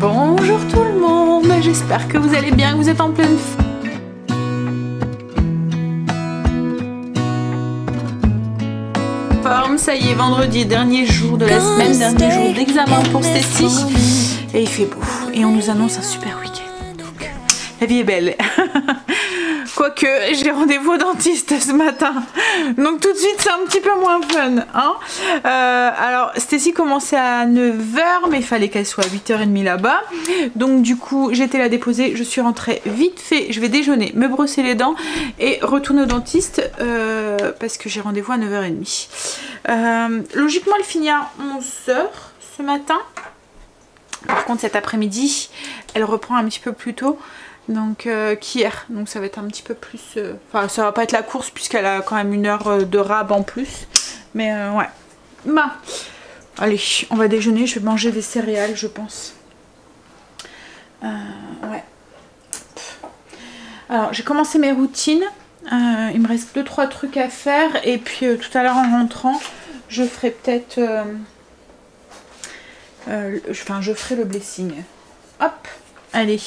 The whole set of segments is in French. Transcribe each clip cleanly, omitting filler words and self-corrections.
Bonjour tout le monde, j'espère que vous allez bien, que vous êtes en pleine forme. Ça y est, vendredi, dernier jour de la semaine, dernier jour d'examen pour Stécie. Et il fait beau, et on nous annonce un super week-end. Donc, la vie est belle. Quoique, j'ai rendez-vous au dentiste ce matin. Donc tout de suite, c'est un petit peu moins fun. Hein, alors, Stécie commençait à 9h, mais il fallait qu'elle soit à 8h30 là-bas. Donc du coup, j'ai été la déposer. Je suis rentrée vite fait. Je vais déjeuner, me brosser les dents et retourner au dentiste parce que j'ai rendez-vous à 9h30. Logiquement, elle finit à 11h ce matin. Par contre, cet après-midi, elle reprend un petit peu plus tôt. Donc qu'hier, donc ça va être un petit peu plus enfin ça va pas être la course puisqu'elle a quand même 1 heure de rab en plus, mais ouais, bah allez, on va déjeuner. Je vais manger des céréales je pense. Ouais, alors j'ai commencé mes routines, il me reste 2-3 trucs à faire et puis tout à l'heure en rentrant je ferai peut-être enfin je ferai le blessing. Hop, allez.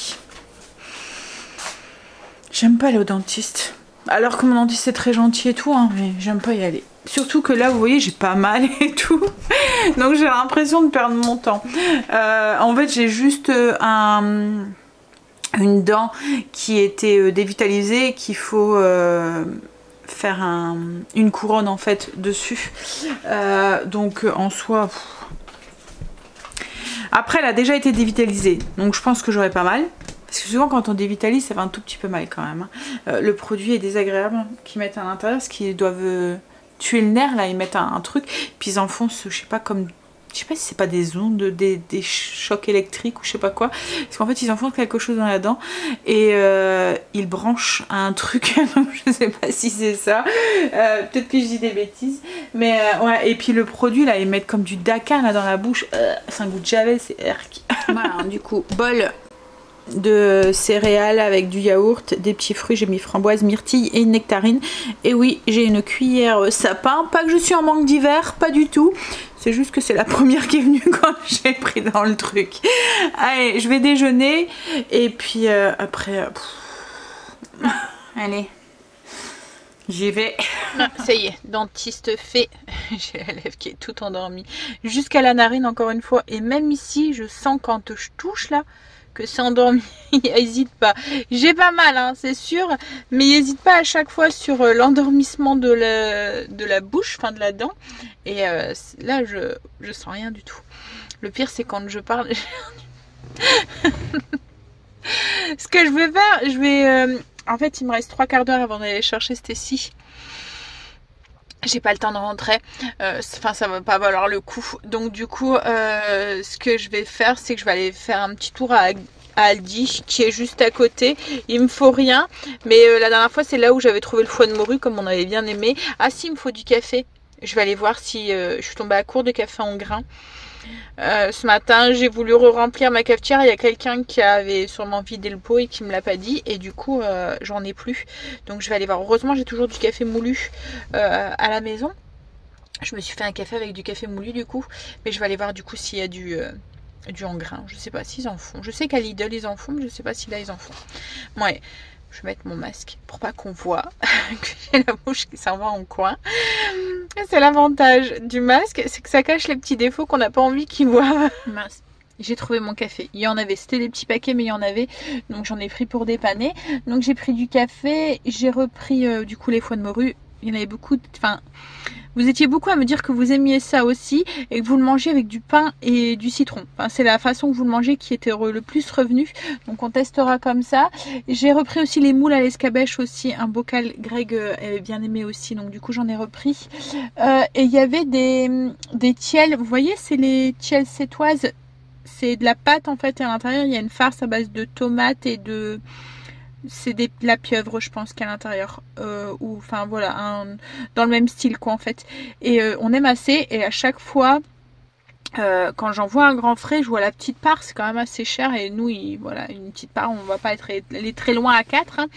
J'aime pas aller au dentiste. Alors que mon dentiste est très gentil et tout, hein, mais j'aime pas y aller. Surtout que là, vous voyez, j'ai pas mal et tout. Donc j'ai l'impression de perdre mon temps. En fait, j'ai juste une dent qui était dévitalisée, qu'il faut faire une couronne en fait dessus. Donc en soi... Après, elle a déjà été dévitalisée. Donc je pense que j'aurai pas mal. Parce que souvent quand on dévitalise ça fait un tout petit peu mal quand même. Le produit est désagréable qu'ils mettent à l'intérieur parce qu'ils doivent tuer le nerf là, ils mettent un truc. Puis ils enfoncent, je sais pas, comme... Je sais pas si c'est pas des ondes, des chocs électriques ou je sais pas quoi. Parce qu'en fait ils enfoncent quelque chose dans la dent et ils branchent un truc. Donc je sais pas si c'est ça. Peut-être que je dis des bêtises. Mais ouais, et puis le produit là, ils mettent comme du Dakar là dans la bouche. C'est un goût de javel, c'est erk. Voilà, du coup, bol de céréales avec du yaourt, des petits fruits, j'ai mis framboise, myrtille et une nectarine. Et oui, j'ai une cuillère sapin, pas que je suis en manque d'hiver, pas du tout, c'est juste que c'est la première qui est venue quand j'ai pris dans le truc. Allez, je vais déjeuner et puis après allez, j'y vais. Ça y est, dentiste fait. J'ai la lèvre qui est toute endormie jusqu'à la narine encore une fois, et même ici je sens quand je touche là que c'est endormi. N'hésite pas, j'ai pas mal hein, c'est sûr, mais n'hésite pas à chaque fois sur l'endormissement de la bouche, enfin de la dent, et là je sens rien du tout. Le pire c'est quand je parle. Ce que je vais faire, je vais en fait il me reste 3/4 d'heure avant d'aller chercher Stécie. J'ai pas le temps de rentrer, enfin ça va pas valoir le coup. Donc du coup ce que je vais faire, c'est que je vais aller faire un petit tour à Aldi qui est juste à côté. Il me faut rien, mais la dernière fois c'est là où j'avais trouvé le foie de morue comme on avait bien aimé. Ah si, il me faut du café. Je vais aller voir si je suis tombée à court de café en grains. Ce matin j'ai voulu remplir ma cafetière, il y a quelqu'un qui avait sûrement vidé le pot et qui me l'a pas dit, et du coup j'en ai plus, donc je vais aller voir. Heureusement j'ai toujours du café moulu à la maison. Je me suis fait un café avec du café moulu du coup, mais je vais aller voir du coup s'il y a du en grains. Je sais pas s'ils en font, je sais qu'à Lidl ils en font, mais je sais pas si là ils en font. Ouais, je vais mettre mon masque pour pas qu'on voit que j'ai la bouche qui s'en va en coin. C'est l'avantage du masque, c'est que ça cache les petits défauts qu'on n'a pas envie qu'ils voient. Mince. J'ai trouvé mon café. Il y en avait, c'était des petits paquets, mais il y en avait. Donc j'en ai pris pour dépanner. Donc j'ai pris du café, j'ai repris du coup les foies de morue. Il y en avait beaucoup. Enfin, vous étiez beaucoup à me dire que vous aimiez ça aussi et que vous le mangez avec du pain et du citron. Enfin, c'est la façon que vous le mangez qui était le plus revenu. Donc on testera comme ça. J'ai repris aussi les moules à l'escabèche aussi. Un bocal, Greg avait bien aimé aussi. Donc du coup j'en ai repris. Et il y avait des tiels. Vous voyez, c'est les tiels sétoises. C'est de la pâte en fait et à l'intérieur il y a une farce à base de tomates et de... C'est de la pieuvre je pense qu'à l'intérieur, ou enfin voilà, dans le même style quoi en fait, et on aime assez, et à chaque fois quand j'en vois un grand frais, je vois la petite part, c'est quand même assez cher. Et nous, voilà, une petite part, on va pas aller très loin à 4. Hein.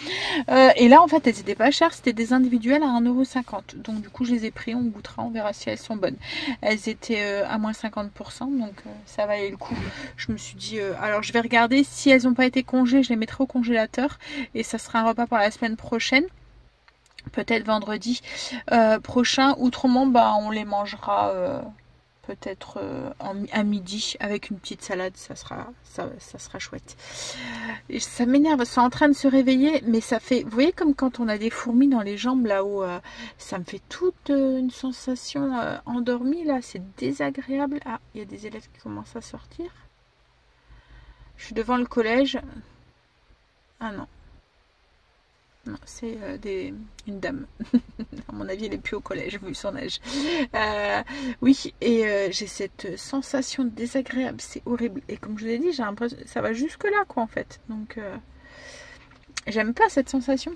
Et là, en fait, elles étaient pas chères. C'était des individuelles à 1,50 €. Donc, du coup, je les ai pris. On goûtera, on verra si elles sont bonnes. Elles étaient à moins 50%. Donc, ça valait le coup. Je me suis dit, alors, je vais regarder. Si elles n'ont pas été congées, je les mettrai au congélateur. Et ça sera un repas pour la semaine prochaine. Peut-être vendredi prochain. Autrement, bah, on les mangera... peut-être à midi avec une petite salade, ça sera chouette. Et ça m'énerve, c'est en train de se réveiller, mais ça fait, vous voyez comme quand on a des fourmis dans les jambes là-haut, ça me fait toute une sensation endormie là, c'est désagréable. Ah, il y a des élèves qui commencent à sortir. Je suis devant le collège. Ah non. Non, c'est une dame. À mon avis, elle n'est plus au collège, vu son âge. Oui, et j'ai cette sensation désagréable. C'est horrible. Et comme je vous ai dit, j'ai l'impression ça va jusque là, quoi, en fait. Donc, j'aime pas cette sensation.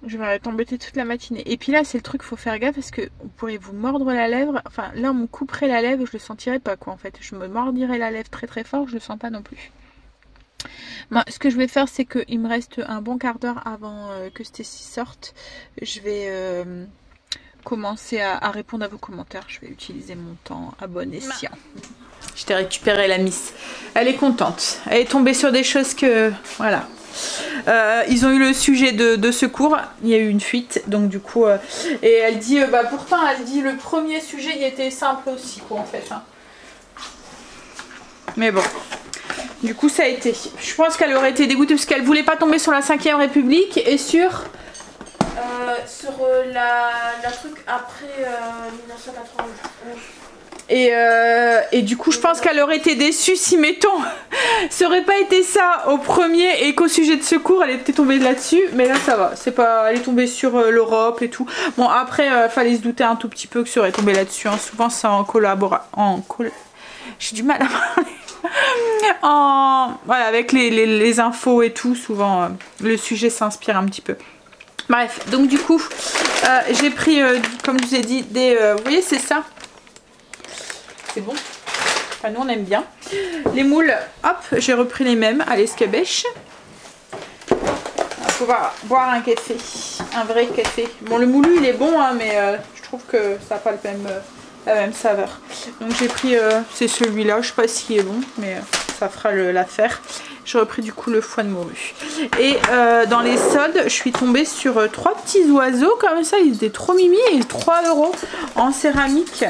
Je vais t'embêter toute la matinée. Et puis là, c'est le truc, faut faire gaffe parce que on pourrait vous mordre la lèvre. Enfin, là, on me couperait la lèvre, je le sentirais pas, quoi, en fait. Je me mordirais la lèvre très très fort, je le sens pas non plus. Bon, ce que je vais faire, c'est qu'il me reste un bon quart d'heure avant que Stécie sorte. Je vais commencer à répondre à vos commentaires. Je vais utiliser mon temps à bon escient. Je t'ai récupéré la Miss. Elle est contente. Elle est tombée sur des choses que... Voilà. Ils ont eu le sujet de secours. Il y a eu une fuite. Donc du coup... et elle dit... bah pourtant, elle dit le premier sujet, il était simple aussi, quoi, en fait. Hein. Mais bon... Du coup, ça a été. Je pense qu'elle aurait été dégoûtée parce qu'elle voulait pas tomber sur la 5e République et sur la truc après 1991. Et du coup, je pense qu'elle aurait été déçue si, mettons, ça aurait pas été ça au premier et qu'au sujet de secours, elle était tombée là-dessus. Mais là, ça va. C'est pas, elle est tombée sur l'Europe et tout. Bon, après, fallait se douter un tout petit peu que ça aurait tombé là-dessus. Hein. Souvent, c'est en collaboration. J'ai du mal à parler. Voilà, avec les infos et tout, souvent le sujet s'inspire un petit peu. Bref, donc du coup, j'ai pris, comme je vous ai dit, des... vous voyez, c'est ça. C'est bon. Enfin, nous, on aime bien. Les moules, hop, j'ai repris les mêmes à l'escabèche. On va pouvoir boire un café, un vrai café. Bon, le moulu, il est bon, hein, mais je trouve que ça n'a pas la même saveur. Donc j'ai pris c'est celui-là, je sais pas s'il est bon, mais ça fera l'affaire. J'ai repris du coup le foie de morue. Et dans les soldes, je suis tombée sur 3 petits oiseaux comme ça, ils étaient trop mimi et 3 € en céramique.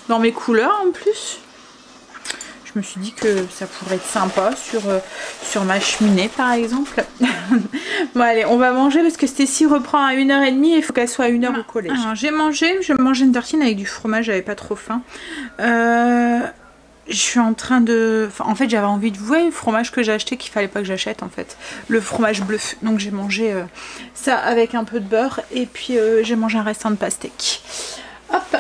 Dans mes couleurs en plus. Je me suis dit que ça pourrait être sympa sur ma cheminée par exemple. Bon allez, on va manger parce que Stécie reprend à 1h30 et il faut qu'elle soit à 1h au collège. J'ai mangé, je mangeais une tartine avec du fromage, j'avais pas trop faim. Je suis en train de... Enfin, en fait j'avais envie de voir le fromage que j'ai acheté qu'il fallait pas que j'achète en fait. Le fromage bleu. Donc j'ai mangé ça avec un peu de beurre et puis j'ai mangé un restant de pastèque. Hop.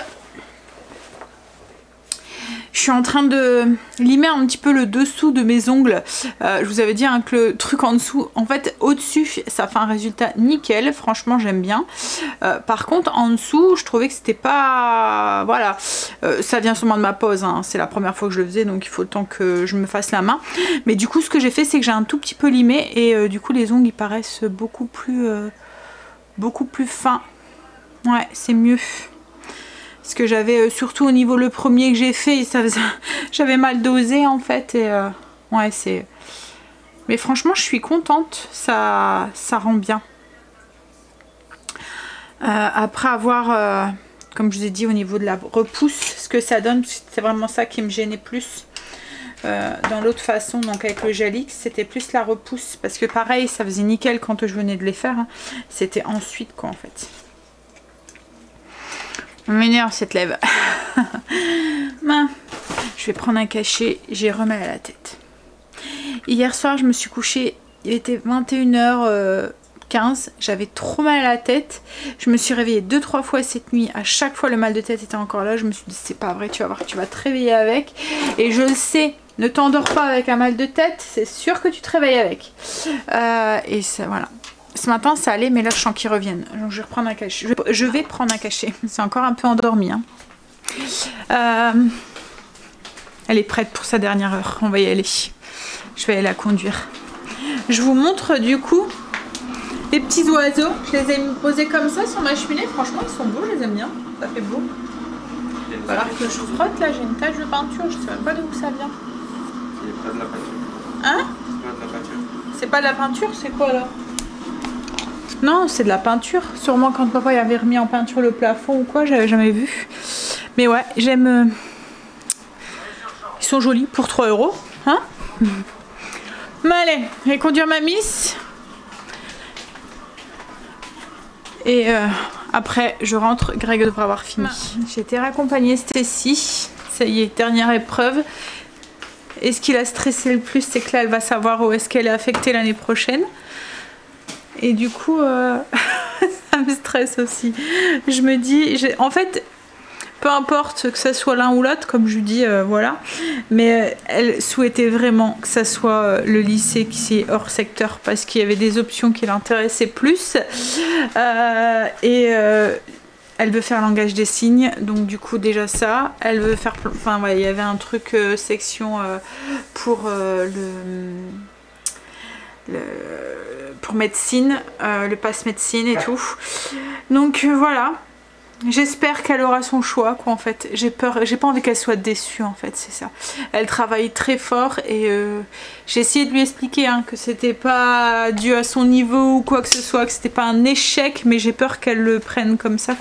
Je suis en train de limer un petit peu le dessous de mes ongles. Je vous avais dit hein, que le truc en dessous, en fait au-dessus, ça fait un résultat nickel. Franchement, j'aime bien. Par contre, en dessous, je trouvais que c'était pas... Voilà, ça vient sûrement de ma pause. Hein. C'est la première fois que je le faisais, donc il faut le temps que je me fasse la main. Mais du coup, ce que j'ai fait, c'est que j'ai un tout petit peu limé. Et du coup, les ongles, ils paraissent beaucoup plus fins. Ouais, c'est mieux. Parce que j'avais surtout au niveau le premier que j'ai fait, j'avais mal dosé en fait. Et ouais, c'est... Mais franchement, je suis contente. Ça rend bien. Après avoir, comme je vous ai dit, au niveau de la repousse, ce que ça donne, c'est vraiment ça qui me gênait plus. Dans l'autre façon, donc avec le Gelix, c'était plus la repousse. Parce que pareil, ça faisait nickel quand je venais de les faire. Hein. C'était ensuite quoi en fait. On m'énerve cette lèvre. Je vais prendre un cachet, j'ai remis à la tête. Hier soir, je me suis couchée, il était 21h15, j'avais trop mal à la tête. Je me suis réveillée 2-3 fois cette nuit. À chaque fois, le mal de tête était encore là. Je me suis dit, c'est pas vrai, tu vas voir, tu vas te réveiller avec. Et je le sais, ne t'endors pas avec un mal de tête, c'est sûr que tu te réveilles avec. Et ça, voilà. Ce matin ça allait, mais là je sens qu'ils reviennent. Donc je vais reprendre un cachet. Je vais prendre un cachet. C'est encore un peu endormi. Hein. Elle est prête pour sa dernière heure. On va y aller. Je vais aller la conduire. Je vous montre du coup les petits oiseaux. Je les ai posés comme ça sur ma cheminée. Franchement, ils sont beaux. Je les aime bien. Ça fait beau. Il va falloir que je frotte. Là, j'ai une tache de peinture. Je sais même pas d'où ça vient. C'est pas de la peinture. Hein? C'est pas de la peinture. C'est pas de la peinture? C'est quoi là? Non, c'est de la peinture. Sûrement quand papa y avait remis en peinture le plafond ou quoi, j'avais jamais vu. Mais ouais, j'aime. Ils sont jolis pour 3 €. Hein? Mais allez, je vais conduire ma miss. Et après, je rentre. Greg devrait avoir fini. J'ai été raccompagnée Stécie. Ça y est, dernière épreuve. Et ce qui l'a stressé le plus, c'est que là, elle va savoir où est-ce qu'elle est affectée l'année prochaine. Et du coup, ça me stresse aussi. Je me dis, en fait, peu importe que ça soit l'un ou l'autre, comme je lui dis, voilà. Mais elle souhaitait vraiment que ça soit le lycée qui est hors secteur parce qu'il y avait des options qui l'intéressaient plus. Elle veut faire langage des signes, donc du coup déjà ça. Elle veut faire, enfin ouais, il y avait un truc section pour pour médecine, le pass médecine et tout. Donc voilà. J'espère qu'elle aura son choix, quoi, en fait. J'ai peur, j'ai pas envie qu'elle soit déçue, en fait, c'est ça. Elle travaille très fort et j'ai essayé de lui expliquer hein, que c'était pas dû à son niveau ou quoi que ce soit, que c'était pas un échec, mais j'ai peur qu'elle le prenne comme ça.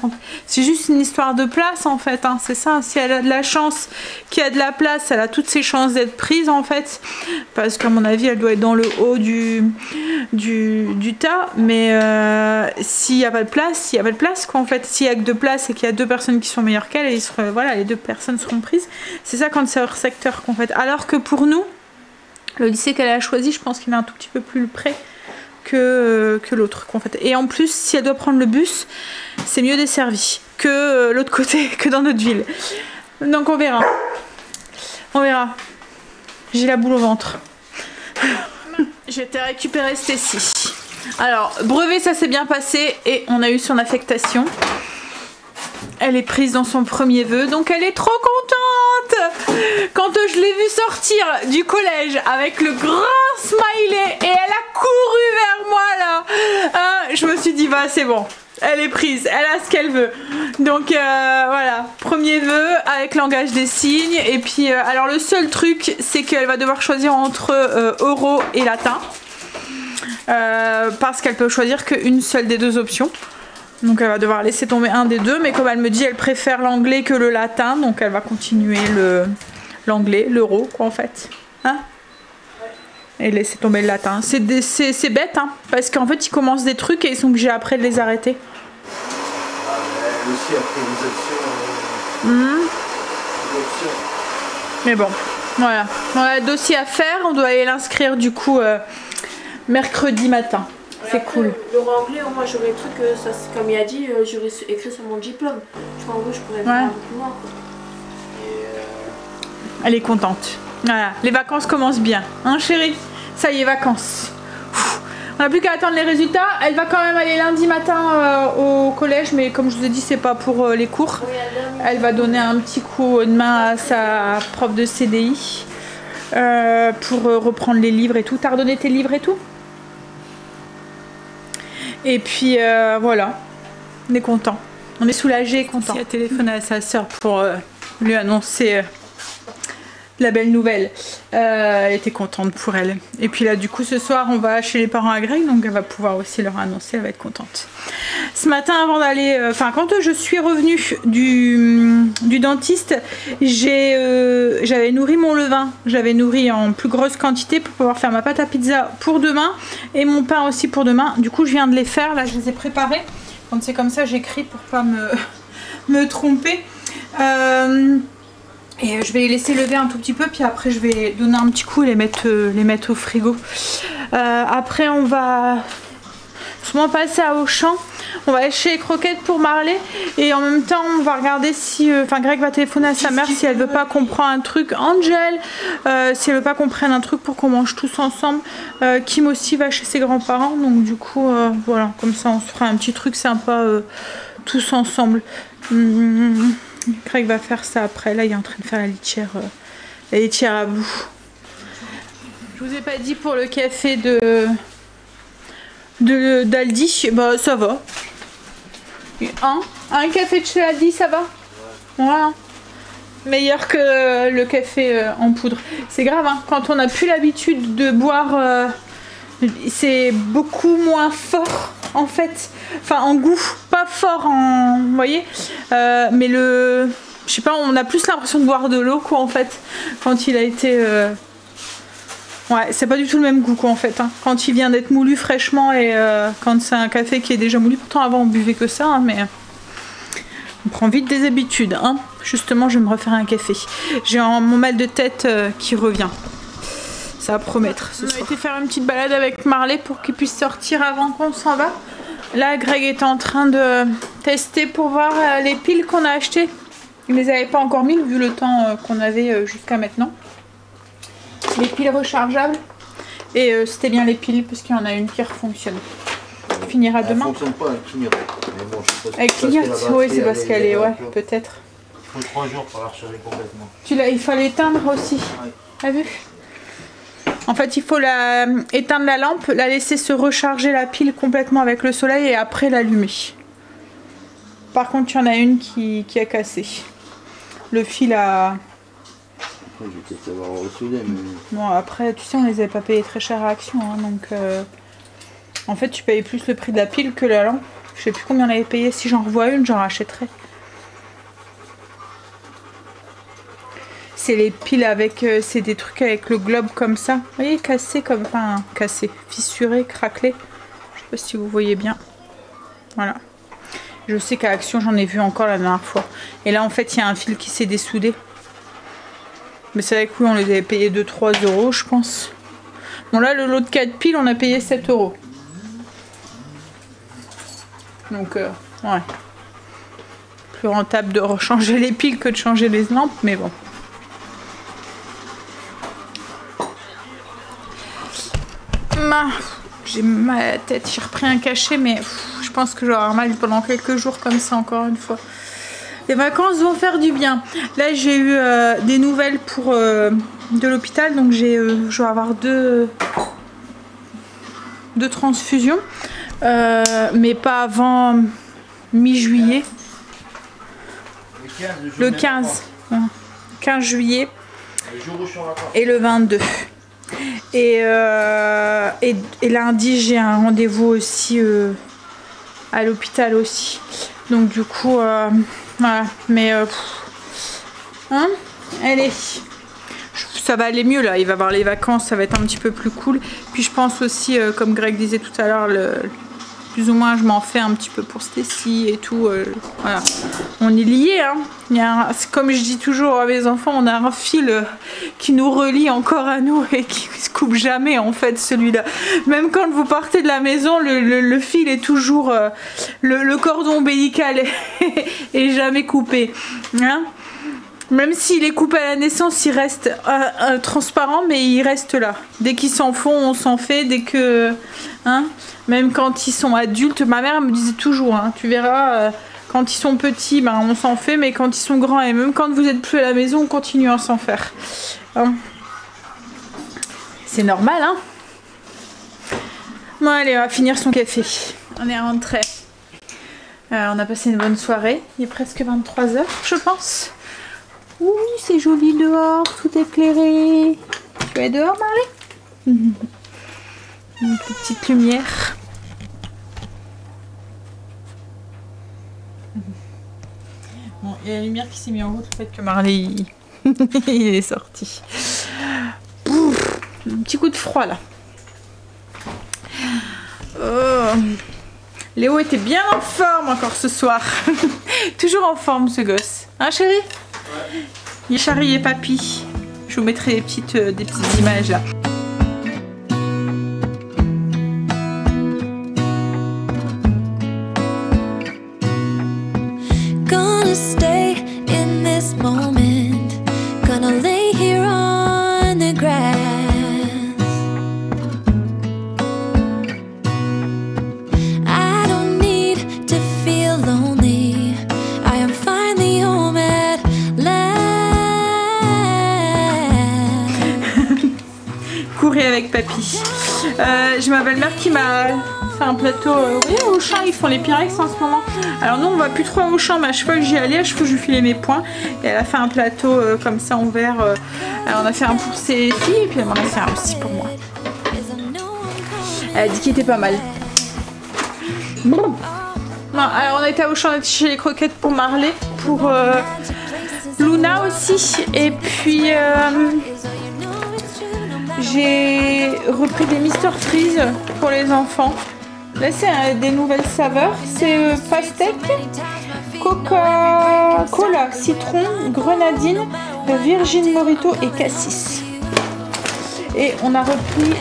C'est juste une histoire de place, en fait, hein, c'est ça. Si elle a de la chance, qu'il y a de la place, elle a toutes ses chances d'être prise, en fait. Parce qu'à mon avis, elle doit être dans le haut du tas, mais s'il n'y a pas de place, il n'y a pas de place, quoi, en fait. S'il y a que 2 places et qu'il y a 2 personnes qui sont meilleures qu'elle, voilà, les 2 personnes seront prises. C'est ça quand c'est hors secteur qu'en fait. Alors que pour nous, le lycée qu'elle a choisi, je pense qu'il est un tout petit peu plus près que l'autre qu'en fait. Et en plus, si elle doit prendre le bus, c'est mieux desservi que l'autre côté, que dans notre ville. Donc on verra. On verra. J'ai la boule au ventre. J'ai été récupérer Stécie. Alors, brevet, ça s'est bien passé et on a eu son affectation. Elle est prise dans son premier vœu, donc elle est trop contente. Quand je l'ai vue sortir du collège avec le grand smiley et elle a couru vers moi là, je me suis dit bah c'est bon, elle est prise, elle a ce qu'elle veut. Donc voilà, premier vœu avec langage des signes. Et puis alors le seul truc, c'est qu'elle va devoir choisir entre euro et latin. Parce qu'elle peut choisir qu'une seule des 2 options. Donc elle va devoir laisser tomber un des 2, mais comme elle me dit elle préfère l'anglais que le latin, donc elle va continuer l'anglais, l'euro quoi en fait. Hein? Et laisser tomber le latin. C'est bête hein, parce qu'en fait ils commencent des trucs et ils sont obligés après de les arrêter. Aussi après les options. Mais bon, voilà. On a un dossier à faire, on doit aller l'inscrire du coup mercredi matin. C'est cool. Le anglais, moi j'aurais cru que, ça, comme il a dit, j'aurais écrit sur mon diplôme. Je crois qu'en gros je pourrais faire un peu plus loin. Elle est contente. Voilà, les vacances commencent bien. Hein chérie? Ça y est, vacances. On n'a plus qu'à attendre les résultats. Elle va quand même aller lundi matin au collège, mais comme je vous ai dit, c'est pas pour les cours. Oui, elle va donner un petit coup de main à sa prof de CDI pour reprendre les livres et tout. T'as redonné tes livres et tout? Et puis voilà, on est content, on est soulagé et content. Elle a téléphoné à sa soeur pour lui annoncer la belle nouvelle. Elle était contente pour elle. Et puis là du coup ce soir on va chez les parents à Greg, donc elle va pouvoir aussi leur annoncer, elle va être contente. Ce matin avant d'aller, quand je suis revenue du dentiste, j'avais nourri mon levain, j'avais nourri en plus grosse quantité pour pouvoir faire ma pâte à pizza pour demain et mon pain aussi pour demain. Du coup je viens de les faire, là je les ai préparés. Quand c'est comme ça j'écris pour pas me tromper. Et je vais les laisser lever un tout petit peu, puis après je vais donner un petit coup et les mettre au frigo. Après on va On va passer à Auchan. On va aller chez Croquettes pour Marley. Et en même temps, on va regarder si... Enfin, Greg va téléphoner à sa mère si elle veut pas qu'on prenne un truc. Angel, si elle veut pas qu'on prenne un truc pour qu'on mange tous ensemble. Kim aussi va chez ses grands-parents. Donc du coup, voilà. Comme ça, on se fera un petit truc sympa tous ensemble. Greg va faire ça après. Là, il est en train de faire la litière à bout. Je vous ai pas dit pour le café d'Aldi, bah ça va. Un café de chez Aldi, ça va. Voilà. Meilleur que le café en poudre. C'est grave, hein, quand on n'a plus l'habitude de boire, c'est beaucoup moins fort en fait. Enfin en goût, pas fort en... Vous voyez, mais le... Je sais pas, on a plus l'impression de boire de l'eau quoi en fait. Quand il a été... Ouais, c'est pas du tout le même goût quoi en fait, hein. Quand il vient d'être moulu fraîchement et quand c'est un café qui est déjà moulu, pourtant avant on buvait que ça, hein, mais on prend vite des habitudes, hein. Justement, je vais me refaire un café. J'ai mon mal de tête qui revient. Ça va promettre ce soir. On a été faire une petite balade avec Marley pour qu'il puisse sortir avant qu'on s'en va. Là, Greg est en train de tester pour voir les piles qu'on a achetées. Il les avait pas encore mis vu le temps qu'on avait jusqu'à maintenant. Les piles rechargeables et c'était bien les piles parce qu'il y en a une qui refonctionne. Elle finira demain. Elle fonctionne pas, elle clignote. Mais bon, je sais pas si elle clignote, oui c'est parce qu'elle est, ouais, peut-être. Il faut 3 jours pour la recharger complètement. Il faut l'éteindre aussi. Ouais. T'as vu? En fait il faut éteindre la lampe, la laisser se recharger la pile complètement avec le soleil et après l'allumer. Par contre il y en a une qui a cassé. Le fil a... Je vais peut-être savoir ressouder, mais... Bon après tu sais on les avait pas payés très cher à Action hein, donc en fait tu payes plus le prix de la pile que la lampe. Je sais plus combien on avait payé, si j'en revois une j'en rachèterai. C'est les piles avec, c'est des trucs avec le globe comme ça. Vous voyez cassé comme, enfin cassé, fissuré, craquelé. Je sais pas si vous voyez bien. Voilà. Je sais qu'à Action j'en ai vu encore la dernière fois. Et là en fait il y a un fil qui s'est dessoudé. Mais c'est vrai que oui, on les avait payés 2-3 euros, je pense. Bon, là, le lot de 4 piles, on a payé 7 euros. Donc, ouais. Plus rentable de rechanger les piles que de changer les lampes, mais bon. J'ai mal à la tête. J'ai repris un cachet, mais je pense que j'aurai mal pendant quelques jours comme ça, encore une fois. Les vacances vont faire du bien. Là j'ai eu des nouvelles pour de l'hôpital, donc je vais avoir deux transfusions, mais pas avant mi-juillet. Le 15 juillet et le 22. Et lundi j'ai un rendez-vous aussi à l'hôpital aussi. Donc du coup voilà, mais hein, allez, ça va aller mieux là, il va avoir les vacances, ça va être un petit peu plus cool. Puis je pense aussi, comme Greg disait tout à l'heure, plus ou moins je m'en fais un petit peu pour Stacy et tout, voilà. On est liés, hein. Comme je dis toujours à mes enfants, on a un fil qui nous relie encore à nous et qui se coupe jamais en fait celui-là. Même quand vous partez de la maison, le fil est toujours, le cordon ombilical est jamais coupé, hein. Même s'il est coupé à la naissance, il reste transparent, mais il reste là. Dès qu'ils s'en font, on s'en fait. Dès que, hein, même quand ils sont adultes, ma mère me disait toujours, hein, tu verras, quand ils sont petits, ben, on s'en fait, mais quand ils sont grands, et même quand vous êtes plus à la maison, on continue à s'en faire. Hein. C'est normal, hein. Bon, allez, on va finir son café. On est rentré. On a passé une bonne soirée. Il est presque 23 h, je pense. Oui, c'est joli dehors, tout éclairé. Tu es dehors, Marley? Une petite lumière. Bon, il y a la lumière qui s'est mise en route, le fait que Marley il est sorti. Pouf, un petit coup de froid là. Oh. Léo était bien en forme encore ce soir. Toujours en forme ce gosse. Hein chérie? Ouais. Il est Charlie et Papy. Je vous mettrai des petites images là. nourrir avec papy. J'ai ma belle-mère qui m'a fait un plateau. Oui, au Auchan, ils font les Pyrex en ce moment. Alors nous, on va plus trop au Auchan, mais à chaque fois que j'y allais, à chaque fois que je lui filais mes points. Et elle a fait un plateau comme ça en verre. Alors on a fait un pour ses filles et puis elle m'en a fait un aussi pour moi. Elle a dit qu'il était pas mal. Bon. Non, alors on a été à Auchan, on a été chez les croquettes pour Marley, pour Luna aussi. Et puis j'ai repris des Mr Freeze pour les enfants. Là c'est des nouvelles saveurs. C'est pastèque, Coca-Cola, citron, grenadine, Virgin Morito et cassis. Et on a repris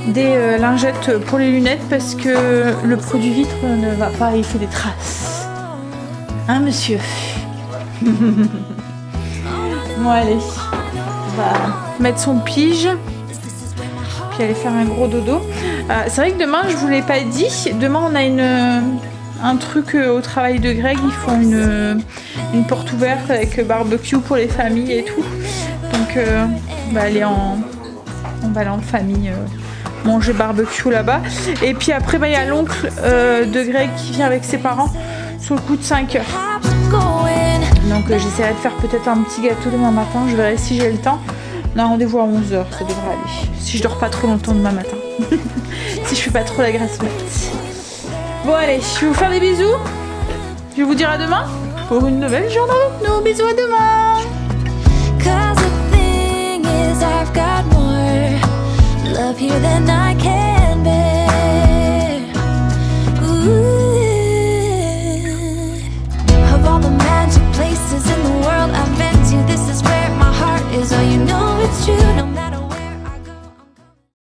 des lingettes pour les lunettes parce que le produit vitre ne va pas, il fait des traces. Hein monsieur? Bon allez, on va mettre son pige puis aller faire un gros dodo. C'est vrai que demain, je vous l'ai pas dit, demain on a un truc au travail de Greg, ils font une porte ouverte avec barbecue pour les familles et tout. Donc on va aller en famille manger barbecue là-bas. Et puis après, il y a l'oncle de Greg qui vient avec ses parents sur le coup de 5 heures. Donc j'essaierai de faire peut-être un petit gâteau demain matin, je verrai si j'ai le temps. On a rendez-vous à 11 h, ça devrait aller. Si je dors pas trop longtemps demain matin. Si je fais pas trop la grasse mat. Bon allez, je vais vous faire des bisous. Je vais vous dire à demain pour une nouvelle journée avec nous. Bisous, à demain. Love here than I can bear.